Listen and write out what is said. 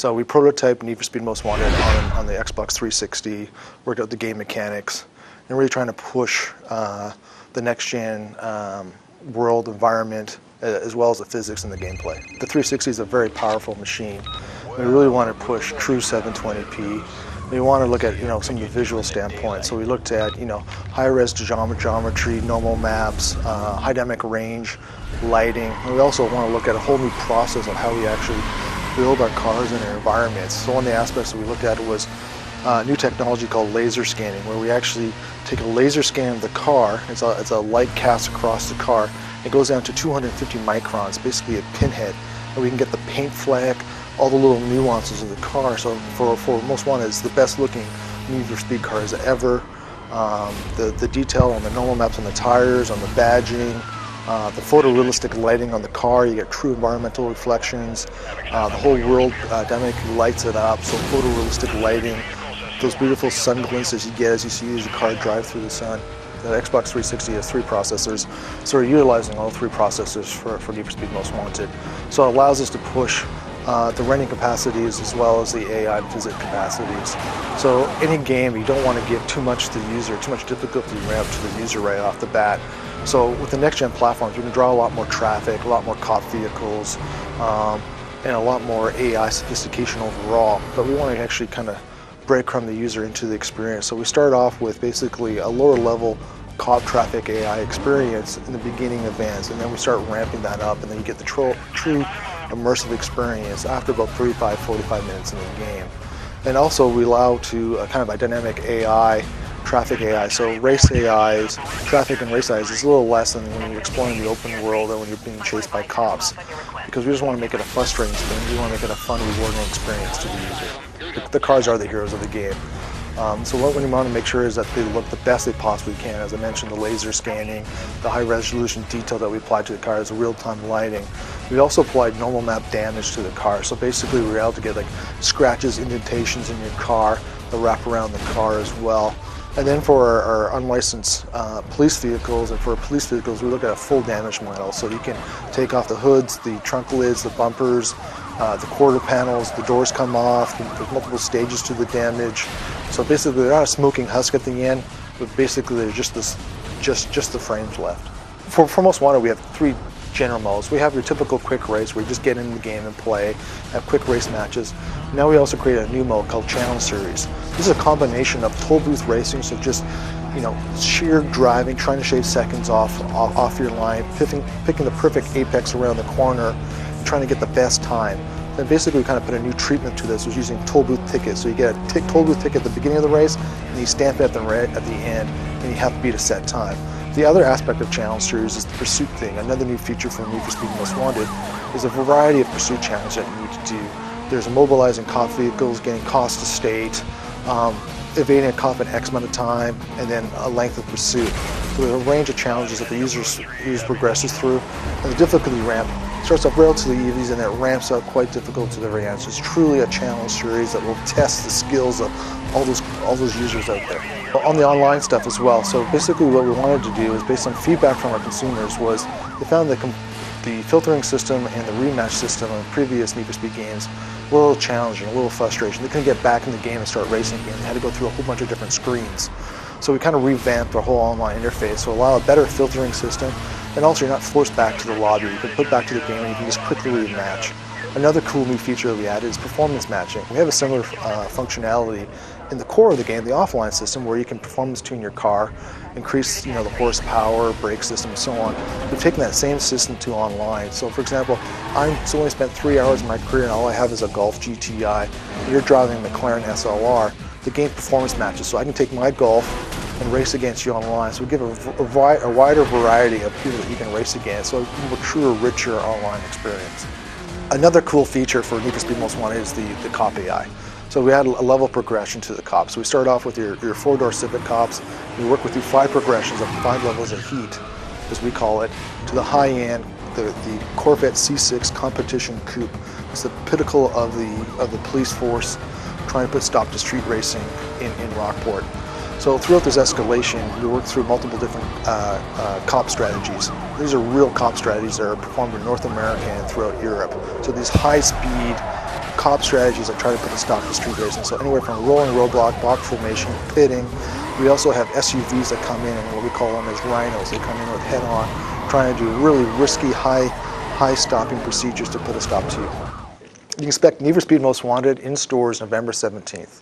So we prototyped Need for Speed Most Wanted on the Xbox 360, worked out the game mechanics, and really trying to push the next-gen world environment as well as the physics and the gameplay. The 360 is a very powerful machine. We really want to push true 720p. We want to look at some of the visual standpoints. So we looked at high-res geometry, normal maps, high dynamic range, lighting. And we also want to look at a whole new process of how we actually build our cars and their environments. So one of the aspects that we looked at was new technology called laser scanning, where we actually take a laser scan of the car. It's a light cast across the car. It goes down to 250 microns, basically a pinhead, and we can get the paint fleck, all the little nuances of the car. So for Most Wanted, it's the best looking Need for Speed cars ever. The detail on the normal maps, on the tires, on the badging, the photorealistic lighting on the car, you get true environmental reflections. The whole world dynamically lights it up, so photorealistic lighting. Those beautiful sun glints you get as you see as your car drive through the sun. The Xbox 360 has 3 processors, so we're utilizing all 3 processors for Need for Speed Most Wanted. So it allows us to push the running capacities as well as the AI and physics capacities. So any game, you don't want to give too much to the user, too much difficulty ramp to the user right off the bat. So with the next-gen platforms, we can draw a lot more traffic, a lot more cop vehicles, and a lot more AI sophistication overall. But we want to actually kind of breadcrumb the user into the experience. So we start off with basically a lower level cop traffic AI experience in the beginning of vans, and then we start ramping that up, and then you get the true immersive experience after about 35-45 minutes in the game. And also we allow to kind of a dynamic AI, traffic AI. So race AIs, traffic and race AIs is a little less than when you're exploring the open world or when you're being chased by cops, because we just want to make it a frustrating experience. We want to make it a fun, rewarding experience to the user. The cars are the heroes of the game. So what we want to make sure is that they look the best they possibly can. As I mentioned, the laser scanning, the high resolution detail that we applied to the car, is real-time lighting. We also applied normal map damage to the car. So basically we were able to get like scratches, indentations in your car that wrap around the car as well. And then for our unlicensed police vehicles, and for police vehicles, we look at a full damage model. So you can take off the hoods, the trunk lids, the bumpers, the quarter panels, the doors come off. There's multiple stages to the damage. So basically, they're not a smoking husk at the end, but basically they're just the frames left. For Most Wanted, we have 3 general modes. We have your typical quick race where you just get in the game and play, have quick race matches. Now we also create a new mode called Challenge Series. This is a combination of toll booth racing, so just sheer driving, trying to shave seconds off your line, picking the perfect apex around the corner, and trying to get the best time. Then basically we kind of put a new treatment to this, was using toll booth tickets. So you get a toll booth ticket at the beginning of the race, and you stamp it at the end, and you have to beat a set time. The other aspect of Challenge Series is the pursuit thing. Another new feature from Need for Speed Most Wanted is a variety of pursuit challenges that you need to do. There's immobilizing cop vehicles, getting cost to state, evading a cop in X amount of time, and then a length of pursuit. So there's a range of challenges that the user progresses through, and the difficulty ramp starts off relatively easy and it ramps up quite difficult to the very end. So it's truly a challenge series that will test the skills of all those users out there. On the online stuff as well. So basically what we wanted to do is, based on feedback from our consumers, was they found that the filtering system and the rematch system of previous Need for Speed games were a little challenging, a little frustration. They couldn't get back in the game and start racing again. They had to go through a whole bunch of different screens. So we kind of revamped our whole online interface to allow a better filtering system, and also you're not forced back to the lobby. You can put back to the game and you can just quickly rematch. Another cool new feature that we added is performance matching. We have a similar functionality in the core of the game, the offline system, where you can performance tune your car, increase the horsepower, brake system, and so on. We've taken that same system to online. So for example, I've only spent 3 hours in my career and all I have is a Golf GTI. You're driving a McLaren SLR. The game performance matches, so I can take my Golf and race against you online. So we give a wider variety of people that you can race against, so a truer, richer online experience. Another cool feature for Need for Speed Most Wanted is the cop AI. So we had a level progression to the cops. So we start off with your 4-door Civic cops. We work with you 5 progressions of 5 levels of heat, as we call it, to the high end, the Corvette C6 competition coupe. It's the pinnacle of the police force trying to put stop to street racing in Rockport. So throughout this escalation, we work through multiple different cop strategies. These are real cop strategies that are performed in North America and throughout Europe. So these high-speed cop strategies that try to put a stop to street racing. So anywhere from rolling roadblock, block formation, pitting. We also have SUVs that come in, and what we call them as rhinos. They come in with head-on, trying to do really risky, high stopping procedures to put a stop to you. You can expect Need for Speed Most Wanted in stores November 17th.